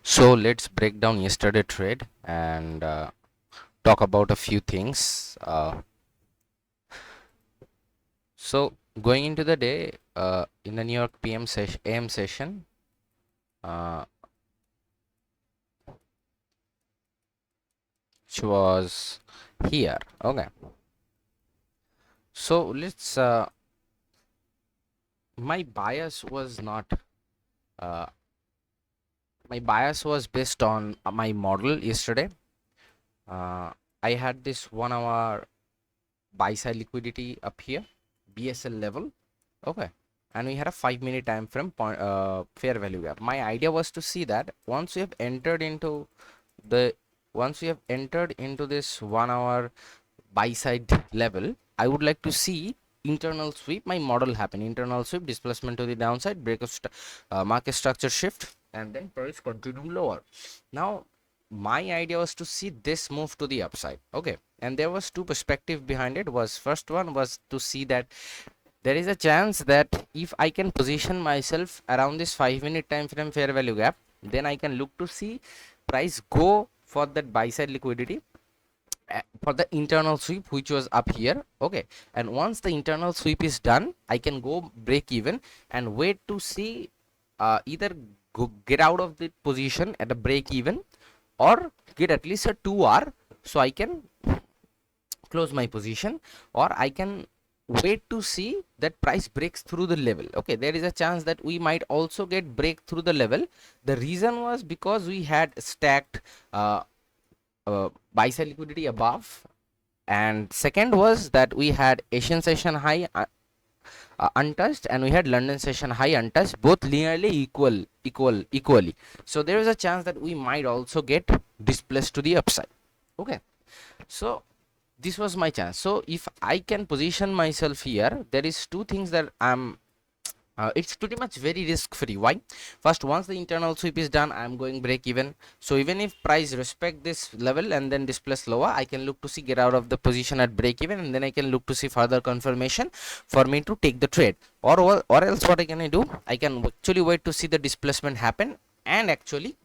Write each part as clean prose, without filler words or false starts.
So let's break down yesterday trade and talk about a few things. So going into the day in the New York PM session, AM session, uh, which was here. Okay. So let's. My bias was not. Uh, my bias was based on my model yesterday. Uh, I had this 1 hour buy side liquidity up here, BSL level. Okay, and we had a 5 minute time frame fair value gap. My idea was to see that once we have entered into the once we have entered into this 1 hour buy side level, I would like to see internal sweep my model happen. Internal sweep, displacement to the downside, break of market structure shift, and then price continue lower. Now my idea was to see this move to the upside. Okay, and there was two perspective behind it. Was first one was to see that there is a chance that if I can position myself around this 5 minute time frame fair value gap, then I can look to see price go for that buy side liquidity for the internal sweep which was up here. Okay, and once the internal sweep is done, I can go break even and wait to see either get out of the position at a break even or get at least a 2 hour so I can close my position, or I can wait to see that price breaks through the level. Okay, there is a chance that we might also get break through the level. The reason was because we had stacked buy side liquidity above, and second was that we had Asian session high untouched, and we had London session high untouched, both linearly equally. So there is a chance that we might also get displaced to the upside. Okay, so this was my chance. So if I can position myself here, there is two things that I'm it's pretty much very risk free. Why? First, once the internal sweep is done, I'm going break even. So even if price respect this level and then displace lower, I can look to see get out of the position at break even, and then I can look to see further confirmation for me to take the trade. Or else what I can do, I can actually wait to see the displacement happen and actually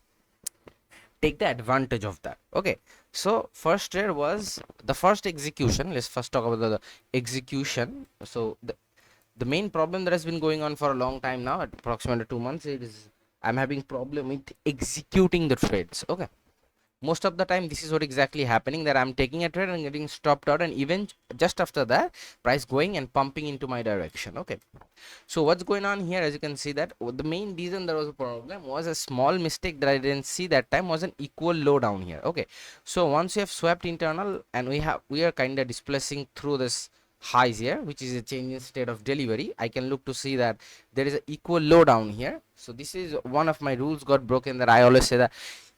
take the advantage of that. Okay, so first trade was the first execution. Let's first talk about the execution. So the main problem that has been going on for a long time now, at approximately 2 months, is I'm having problem with executing the trades. Okay, most of the time this is what exactly happening, that I'm taking a trade and getting stopped out, and even just after that price going and pumping into my direction. Okay, so what's going on here, as you can see that the main reason there was a problem was a small mistake that I didn't see that time, was an equal low down here. Okay, so once you have swept internal and we are kind of displacing through this highs here, which is a change in state of delivery, I can look to see that there is an equal low down here. So this is one of my rules got broken, that I always say that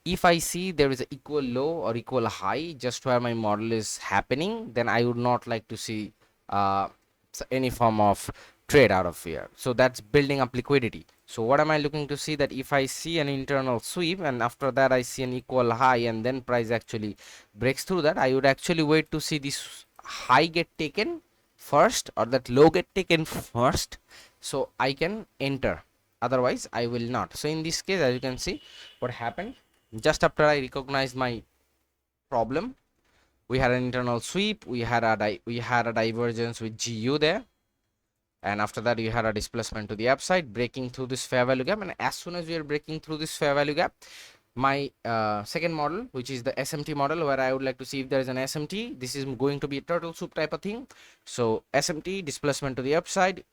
if I see there is an equal low or equal high just where my model is happening, then I would not like to see uh, any form of trade out of here. So that's building up liquidity. So what am I looking to see, that if I see an internal sweep and after that I see an equal high and then price actually breaks through that, I would actually wait to see this high get taken first or that low get taken first so I can enter. Otherwise I will not. So in this case, as you can see what happened, just after I recognized my problem, we had an internal sweep, we had a divergence with GU there, and after that you had a displacement to the upside, breaking through this fair value gap. And as soon as we are breaking through this fair value gap, my second model, which is the SMT model, where I would like to see if there is an SMT, this is going to be a turtle soup type of thing. So SMT, displacement to the upside,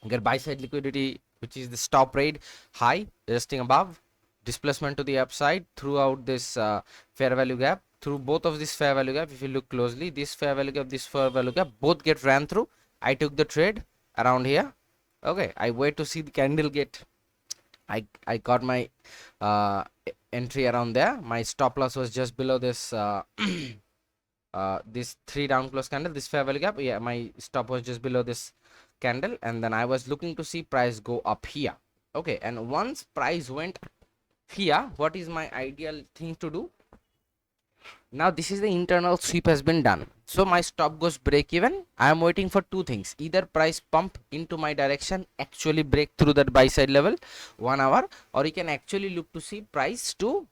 get buy side liquidity, which is the stop rate high resting above, displacement to the upside throughout this fair value gap. Through both of this fair value gap, if you look closely, this fair value gap, this fair value gap, both get ran through. I took the trade around here. Okay, I wait to see the candle get, I got my uh, entry around there. My stop loss was just below this this 3 down close candle, this fair value gap. Yeah, my stop was just below this candle, and then I was looking to see price go up here. Okay, and once price went here, what is my ideal thing to do? Now this is the internal sweep has been done. So my stop goes break even. I am waiting for two things: either price pump into my direction, actually break through that buy side level 1 hour, or you can actually look to see price to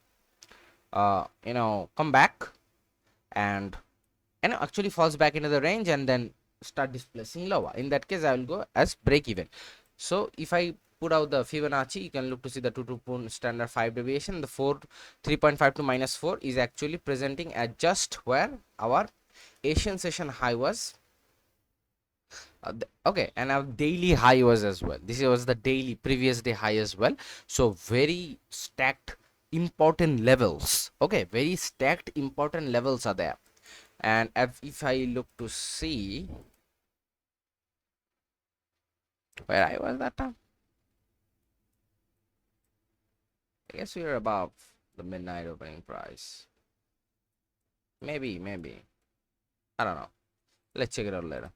come back and actually falls back into the range and then start displacing lower. In that case, I will go as break even. So if I put out the Fibonacci, you can look to see the 2 standard 5 deviation. The 3.5 to -4 is actually presenting at just where our Asian session high was. Okay, and our daily high was as well. This was the daily previous day high as well. So very stacked important levels. Okay, very stacked important levels are there. And if I look to see where I was that time, I guess we are above the midnight opening price. Maybe I don't know. Let's check it out later.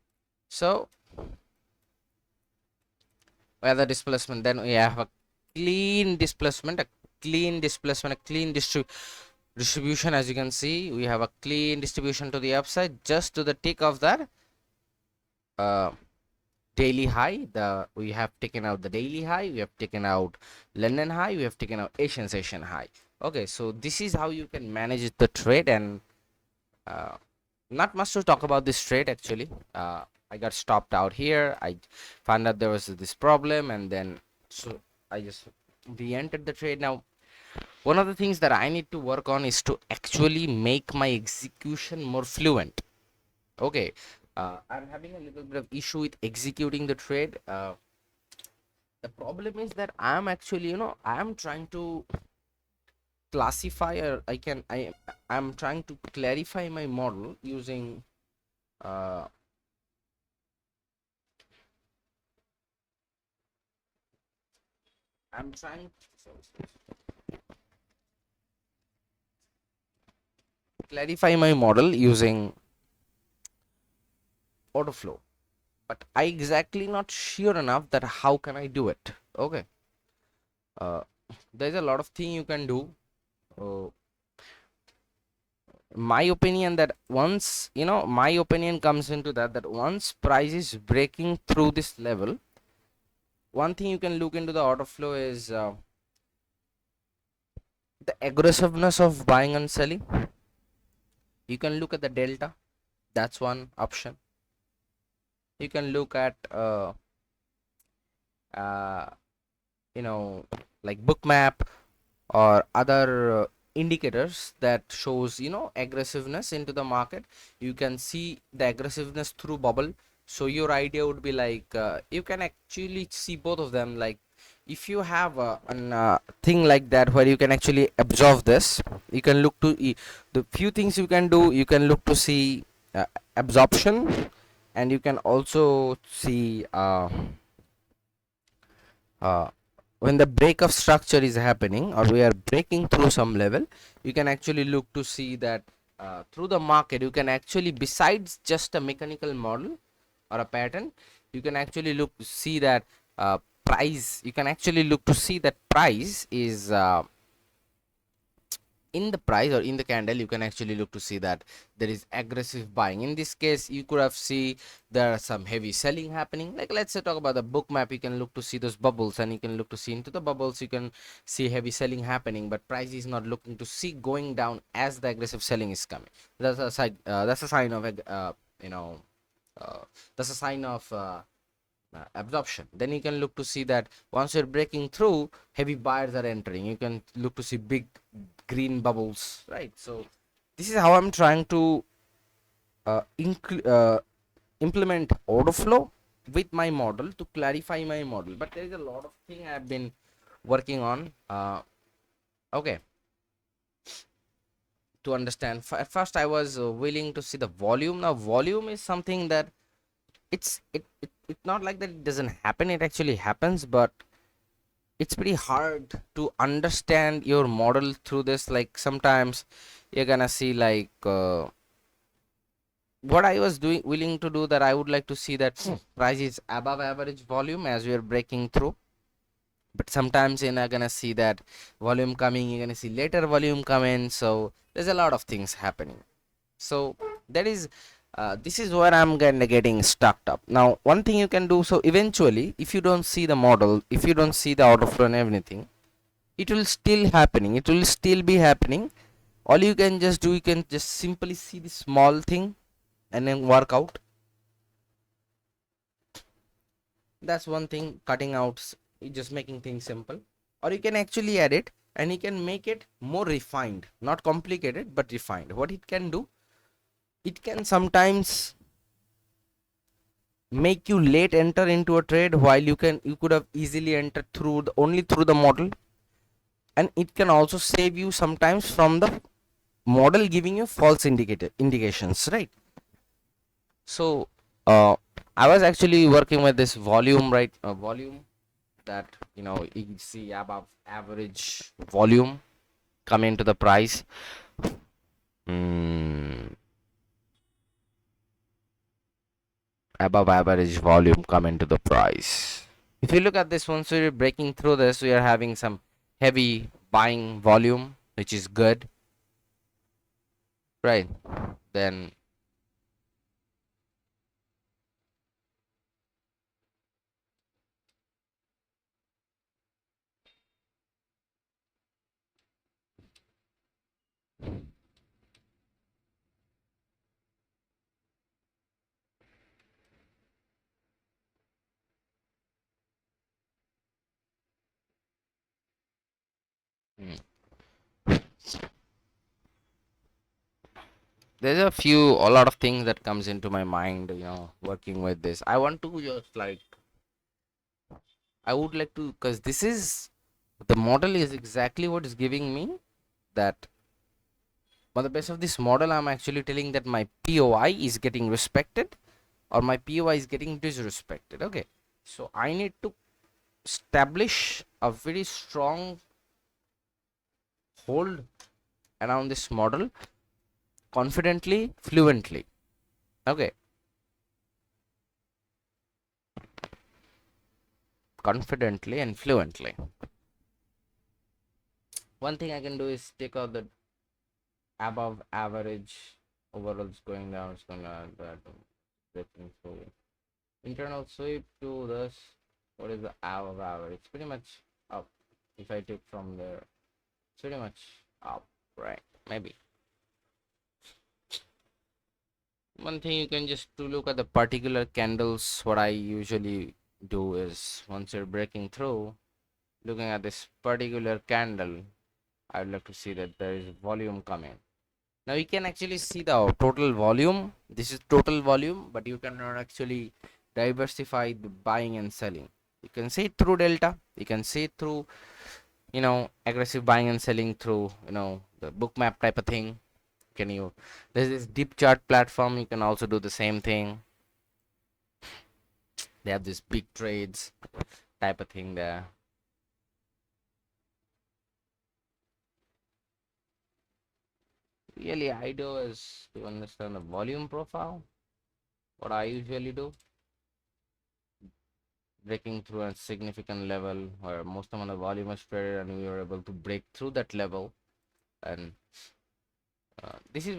So where the displacement, then we have a clean displacement, a clean distribution. As you can see, we have a clean distribution to the upside, just to the tick of that daily high. We have taken out the daily high, we have taken out London high, we have taken out Asian session high. Okay, so this is how you can manage the trade. And not much to talk about this trade actually. I got stopped out here. I found out there was this problem, and then so I just re-entered the trade. Now one of the things that I need to work on is to actually make my execution more fluent. Okay, I'm having a little bit of issue with executing the trade. The problem is that I'm actually, I'm trying to classify, or I'm trying to clarify my model using uh, I'm trying to clarify my model using order flow, but I exactly not sure enough that how can I do it. Okay, there's a lot of thing you can do. My opinion that once, my opinion comes into that once price is breaking through this level, one thing you can look into the order flow is the aggressiveness of buying and selling. You can look at the delta. That's one option. You can look at uh, like Bookmap or other indicators that shows aggressiveness into the market. You can see the aggressiveness through bubble. So your idea would be like you can actually see both of them. Like if you have a thing like that where you can actually absorb this, you can look to the few things you can do. You can look to see absorption, and you can also see uh, when the break of structure is happening, or we are breaking through some level, you can actually look to see that through the market you can actually, besides just a mechanical model or a pattern, you can actually look to see that price, you can actually look to see that price is in the price or in the candle. You can actually look to see that there is aggressive buying. In this case, you could have see there are some heavy selling happening. Like let's say talk about the Bookmap, you can look to see those bubbles, and you can look to see into the bubbles, you can see heavy selling happening, but price is not looking to see going down as the aggressive selling is coming. That's a sign, that's a sign of you know that's a sign of absorption. Then you can look to see that once you're breaking through, heavy buyers are entering. You can look to see big green bubbles, right? So this is how I'm trying to implement order flow with my model to clarify my model. But there is a lot of thing I've been working on. Okay, to understand. At first I was willing to see the volume. Now volume is something that it's not like that it doesn't happen. It actually happens, but it's pretty hard to understand your model through this. Like sometimes you're gonna see like what I was doing willing to do, that I would like to see that price is above average volume as we are breaking through. But sometimes you're not gonna see that volume coming, you're gonna see later volume coming. So there's a lot of things happening. So that is This is where I'm kind of getting stuck up. Now, one thing you can do, so eventually, if you don't see the model, if you don't see the order flow and everything, it will still happening. It will still be happening. All you can just do, you can just simply see the small thing and then work out. That's one thing, cutting out, just making things simple. Or you can actually add it and you can make it more refined, not complicated, but refined. What it can do, it can sometimes make you late enter into a trade while you could have easily entered through only through the model. And it can also save you sometimes from the model giving you false indications, right? So I was actually working with this volume, right? Volume that, you can see above average volume come into the price. mm, Above average volume come into the price. If you look at this one, so you're breaking through this, we are having some heavy buying volume, which is good, right? Then mm, there's a lot of things that comes into my mind, working with this. I want to just like, I would like to, because this is the model is exactly what is giving me that. On the basis of this model, I'm actually telling that my POI is getting respected or my POI is getting disrespected. Okay, so I need to establish a very strong hold around this model confidently, fluently. Okay, confidently and fluently. One thing I can do is take out the above average. Overall it's going down, it's going down, that breaking through internal sweep to this. What is the above average? It's pretty much up. If I take from there, it's pretty much up, right? Maybe one thing you can just to look at the particular candles. What I usually do is, once you're breaking through, looking at this particular candle, I would like to see that there is volume coming. Now you can actually see the total volume. This is total volume, but you cannot actually diversify the buying and selling. You can see it through delta. You can see it through, aggressive buying and selling through, the book map type of thing. Can you, there's this deep chart platform, you can also do the same thing. They have this big trades type of thing there. Really, I do is to understand the volume profile. What I usually do, breaking through a significant level where most amount of volume is traded and we were able to break through that level. And this is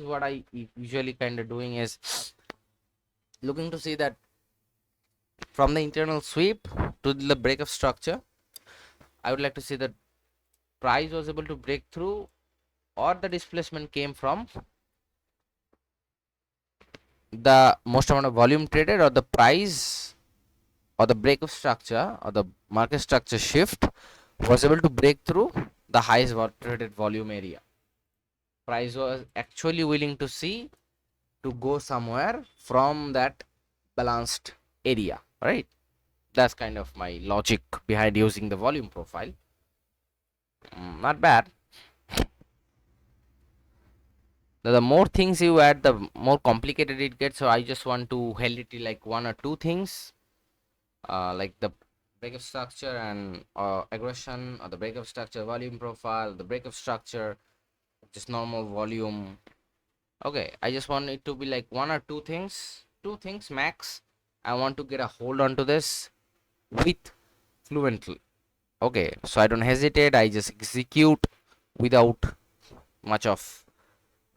what I usually kind of doing is looking to see that from the internal sweep to the break of structure, I would like to see that price was able to break through or the displacement came from the most amount of volume traded, or the price or the break of structure or the market structure shift was able to break through the highest traded volume area. Price was actually willing to see to go somewhere from that balanced area, right? That's kind of my logic behind using the volume profile. Not bad. The more things you add, the more complicated it gets. So I just want to held it to like one or two things, like the break of structure and aggression, or the break of structure volume profile, the break of structure, just normal volume. Okay, I just want it to be like one or two things max. I want to get a hold onto this with fluently. Okay, so I don't hesitate, I just execute without much of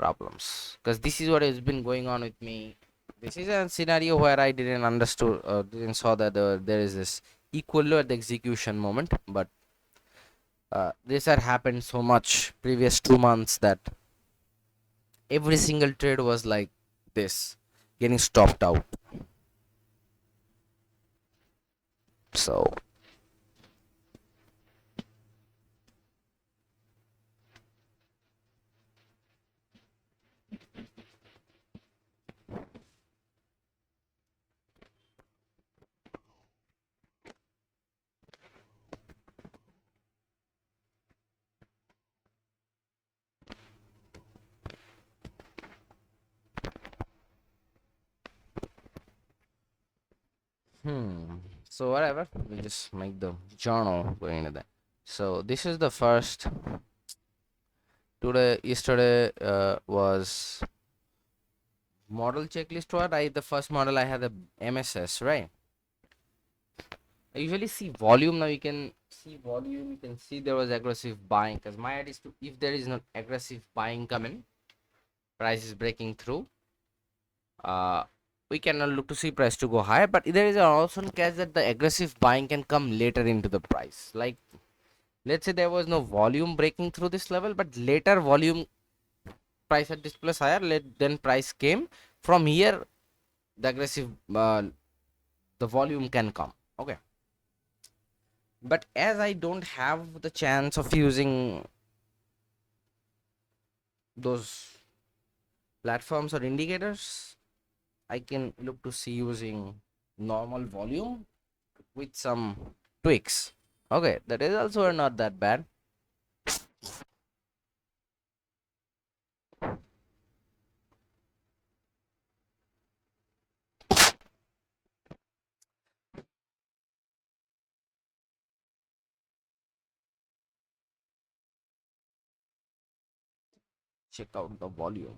problems, because this is what has been going on with me. This is a scenario where I didn't saw that there is this equal low at the execution moment, but this had happened so much previous 2 months that every single trade was like this, getting stopped out. So so whatever, we just make the journal going into that. So this is the first. Yesterday was model checklist. What I the first model I had the MSS, right? I usually see volume. Now you can see volume. You can see there was aggressive buying, because my idea is to, if there is not aggressive buying coming, price is breaking through, uh we cannot look to see price to go higher. But there is also a case that the aggressive buying can come later into the price. Like, let's say there was no volume breaking through this level, but later volume, price at this plus higher, then price came from here, the aggressive the volume can come. Okay, but as I don't have the chance of using those platforms or indicators, I can look to see using normal volume with some tweaks. Okay, the results were not that bad. Check out the volume.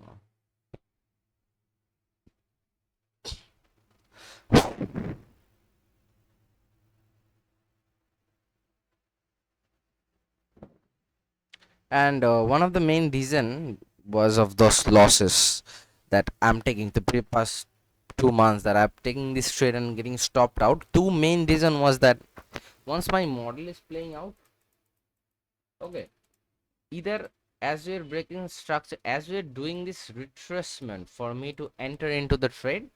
And one of the main reason was of those losses that I'm taking the past 2 months, that I'm taking this trade and getting stopped out. Two main reason was that once my model is playing out, okay, either as we're breaking structure, as we're doing this retracement for me to enter into the trade,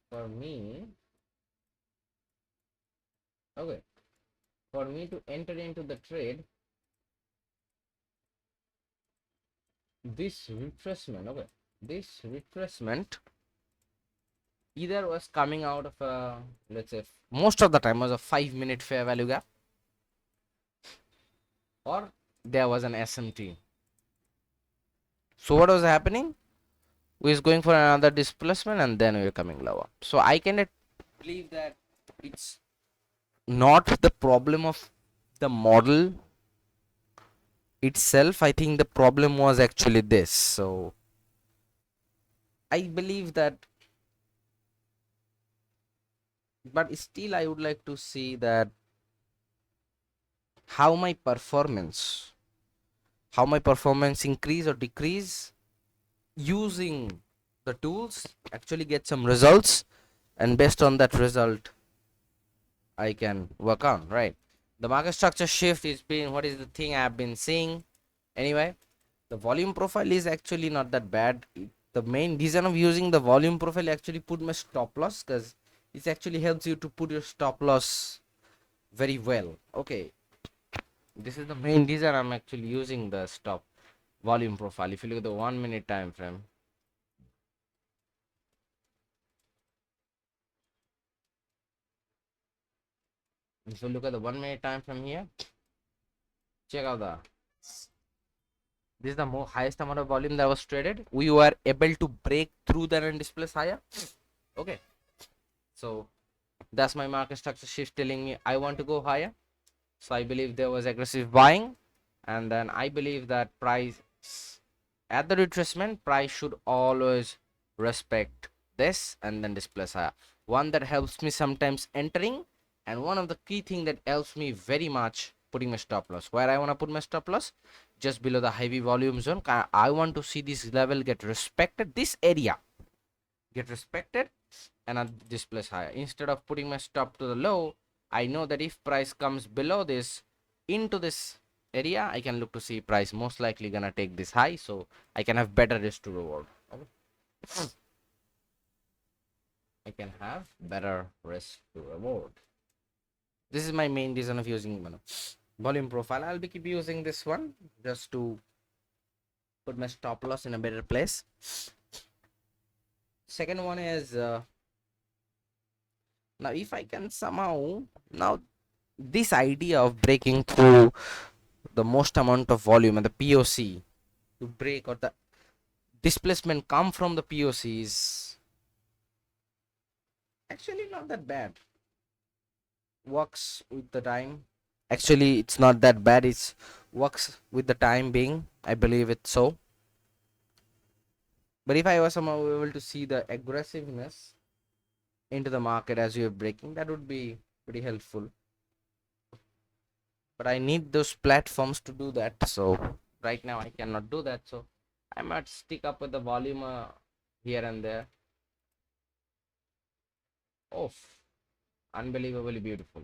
for me, okay, for me to enter into the trade, this retracement, okay, this retracement either was coming out of a, let's say, most of the time was a 5-minute fair value gap, or there was an SMT. So what was happening? We was going for another displacement and then we were coming lower. So I cannot believe that it's not the problem of the model itself. I think the problem was actually this. So I believe that, but still I would like to see that how my performance increase or decrease using the tools, actually get some results, and based on that result I can work on, right? The market structure shift is been what is the thing I've been seeing. Anyway, the volume profile is actually not that bad. The main reason of using the volume profile actually put my stop loss, because it actually helps you to put your stop loss very well. Okay, this is the main reason I'm actually using the stop volume profile. If you look at the 1 minute time frame, if you look at the 1 minute time frame here, check out the, this is the highest amount of volume that was traded. We were able to break through that and displace higher. Okay, so that's my market structure shift telling me I want to go higher. So I believe there was aggressive buying, and then I believe that price at the retracement, price should always respect this and then displace higher. One that helps me sometimes entering, and one of the key thing that helps me very much putting my stop loss. Where I want to put my stop loss? Just below the heavy volume zone. I want to see this level get respected, this area get respected, and this place higher. Instead of putting my stop to the low, I know that if price comes below this into this area, I can look to see price most likely gonna take this high, so I can have better risk to reward. Okay. I can have better risk to reward. This is my main reason of using volume profile. I'll be keep using this one just to put my stop loss in a better place. Second one is now if I can somehow now this idea of breaking through the most amount of volume and the POC to break, or the displacement come from the POC, is actually not that bad. Works with the time. Actually, it's not that bad. It's works with the time being. I believe it so. But if I was somehow able to see the aggressiveness into the market as you're breaking, that would be pretty helpful. But I need those platforms to do that. So right now I cannot do that. So I might stick up with the volume here and there. Oh, unbelievably beautiful.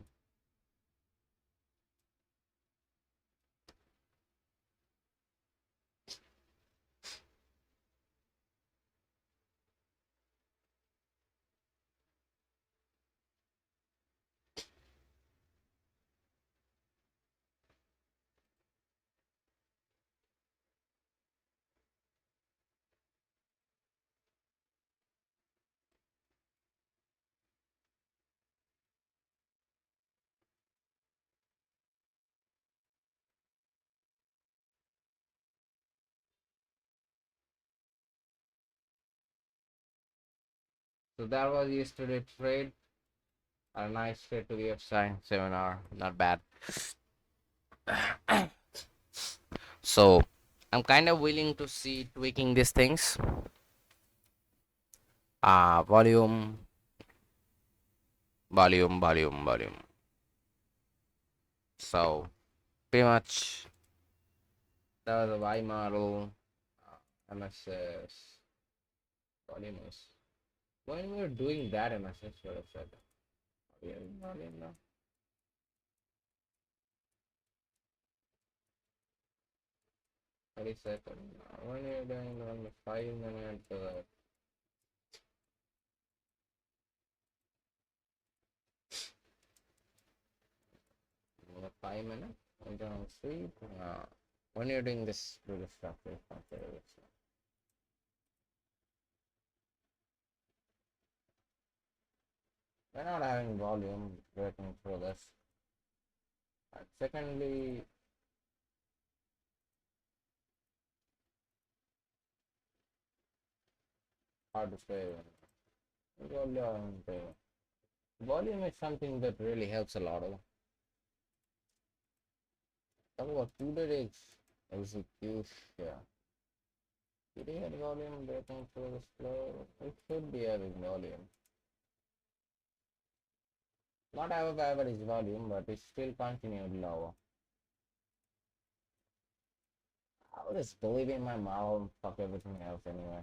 So that was yesterday trade. A nice trade to the upside. 7 hour, not bad. So I'm kind of willing to see tweaking these things. Volume, volume. So pretty much that was a Y model, MSS, volume is. When we were doing that MSS, what I said, volume now. 30 seconds. When you're doing on the 5 minute, on the 5 minute, and then on sleep. When you're doing this, do the stuff. We're not having volume breaking through this. Secondly, hard to say. Volume, volume is something that really helps a lot. Talk about today's execution. Did he have volume breaking through the floor? It should be having volume. Not above average volume, but it's still continued lower. I would just believe in my model and fuck everything else anyway.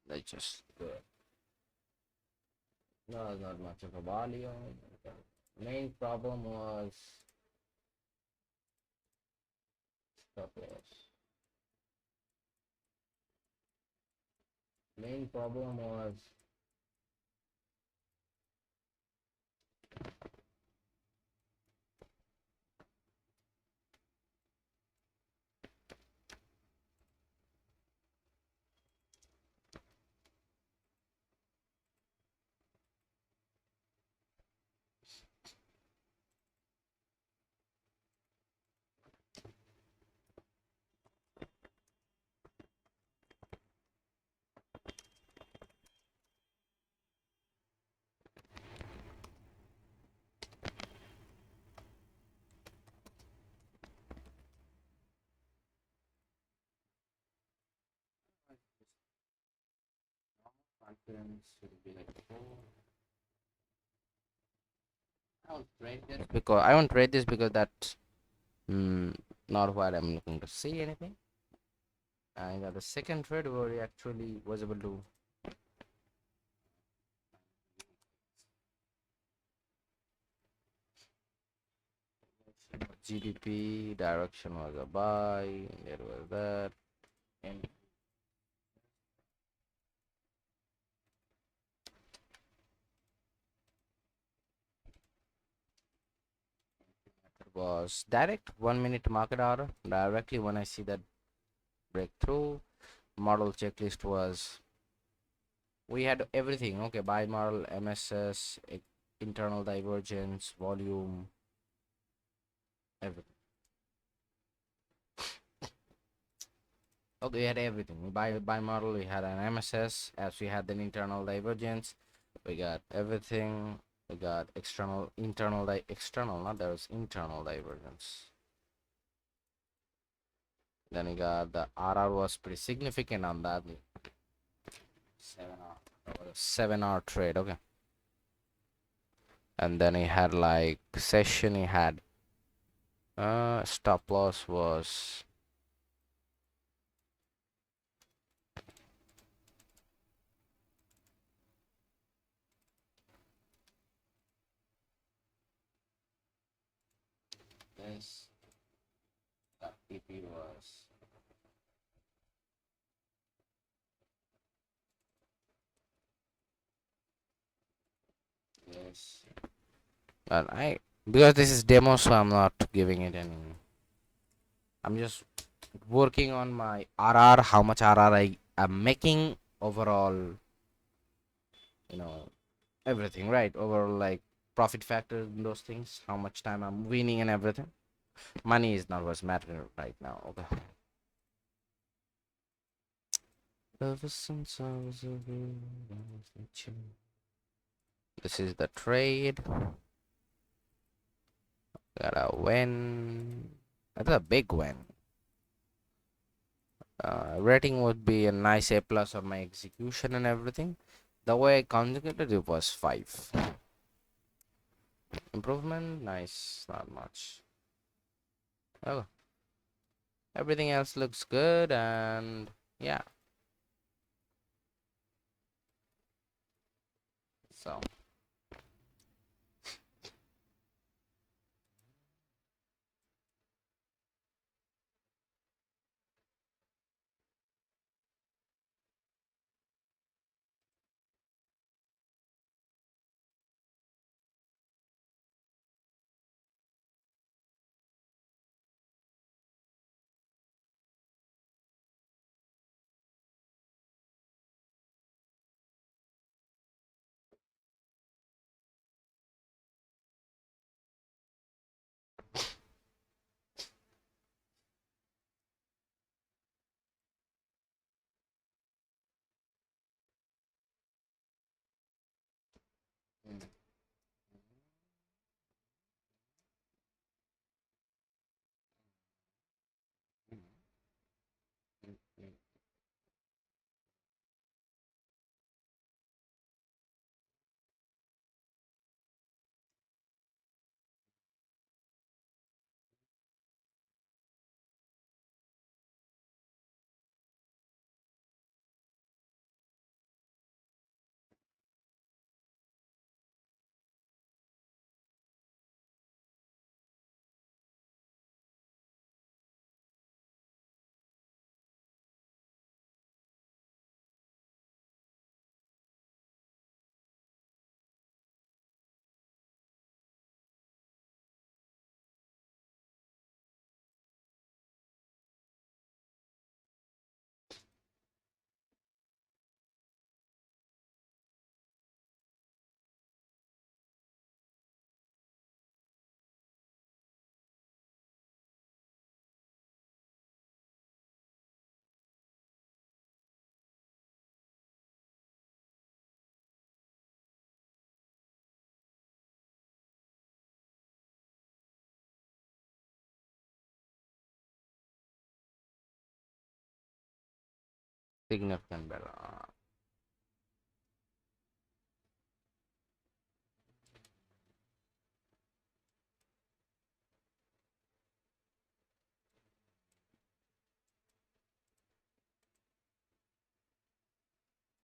That's just no, not much of a volume. The main problem was stop loss. Main problem was Then should be like 4. I won't rate this because that's not what I'm looking to see anything. I got the second trade where he actually was able to GDP direction was a buy. There was that. And it was direct 1 minute market order directly when I see that breakthrough. Model checklist was we had everything. Okay, buy model, MSS, internal divergence, volume, everything. Okay, we had everything. We buy model, we had an MSS, as we had an internal divergence. We got everything. We got external, not there was internal divergence. Then we got the RR was pretty significant on that 7 hour trade. Okay, and then he had like session. He had stop loss was this. TP was this. But I because this is demo, so I'm not giving it any. I'm just working on my RR, how much RR I am making overall, you know, everything, right? Overall, like profit factor and those things, how much time I'm winning and everything. Money is not what's matter right now. Okay. Ever since I was a baby, I was with you. This is the trade. Got a win. That's a big win. Rating would be a nice A plus on my execution and everything. The way I conjugated it was 5. Improvement, nice, not much. Oh, everything else looks good, and yeah. So significant better.